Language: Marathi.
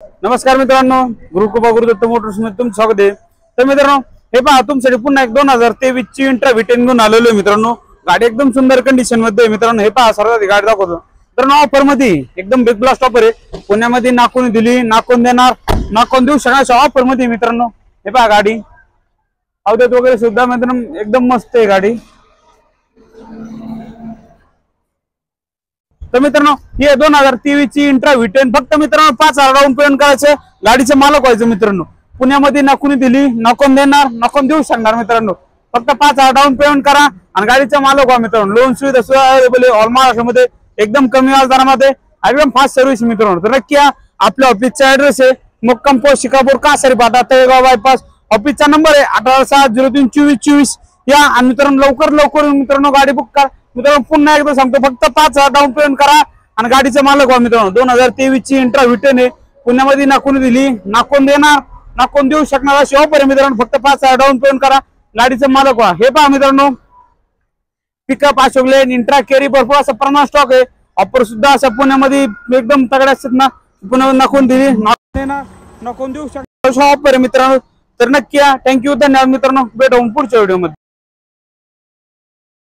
नमस्कार मित्रांनो, गुरुकृपा गुरुदत्त मोटर्स मध्ये तुमचं स्वागत आहे। तर मित्रांनो, हे पहा तुमच्यासाठी पुन्हा एक 2023 ची इंट्रा V10 घेऊन आलेलो आहे मित्रांनो। गाडी एकदम सुंदर कंडिशन मध्ये आहे मित्रांनो। हे पहा सर्वात गाडी दाखवतो मित्रांनो। ऑफर मध्ये एकदम बिग ब्लास्ट ऑफर आहे। पुण्यामध्ये नाकोन दिली, नाकोन देणार, नाकोन देऊ शकणार ऑफर मध्ये मित्रांनो। हे पहा गाडी अवधेत वगैरे सुद्धा मित्रांनो एकदम मस्त आहे गाडी। तर मित्रांनो, हे 2023 ची इंट्रा V10 फक्त मित्रांनो 5,000 डाऊन पेमेंट करायचं, गाडीचे मालक व्हायचं मित्रांनो। पुण्यामध्ये नाकोनी दिली, नाकोन देणार, नाकोन देऊ शकणार मित्रांनो। फक्त 5,000 डाऊन पेमेंट करा आणि गाडीचे मालक व्हा मित्रांनो। लोन सुविधा सुद्धा अवेलेबल आहे ऑल महाराष्ट्रामध्ये, एकदम कमी व्याजदरामध्ये, एकदम फास्ट सर्व्हिस मित्रांनो। तर नक्की आपल्या ऑफिसचा ऍड्रेस आहे मुक्काम पोस्ट शिकापूर कासारी फाटा तळेगाव बायपास। ऑफिसचा नंबर आहे 1860032424। या आणि मित्रांनो लवकर मित्रांनो गाडी बुक करा मित्रांनो। पुन्हा एकदा सांगतो, फक्त 5,000 डाऊन पेमेंट करा आणि गाडीचे मालक व्हा मित्रांनो। 2023 ची इंट्रा V10 आहे। पुण्यामध्ये नाकोन दिली, नाकोन देणार, नाकोन देऊ शकणार अशी ऑफर आहे मित्रांनो। फक्त 5,000 डाऊन पेमेंट करा, गाडीचे मालक व्हा। हे पहा मित्रांनो, पिकअप अशोक लेन इंट्रा केरी भरपूर असा प्रमाण स्टॉक आहे। ऑफर सुद्धा अशा पुण्यामध्ये एकदम तगड्या असतात ना। पुन्हा नाकोन दिली, नाकोन देणार, नाकोन देऊ शकणार अशी ऑफर आहे मित्रांनो। तर नक्की या। थँक्यू, धन्यवाद मित्रांनो। भेटू पुढच्या व्हिडिओ मध्ये।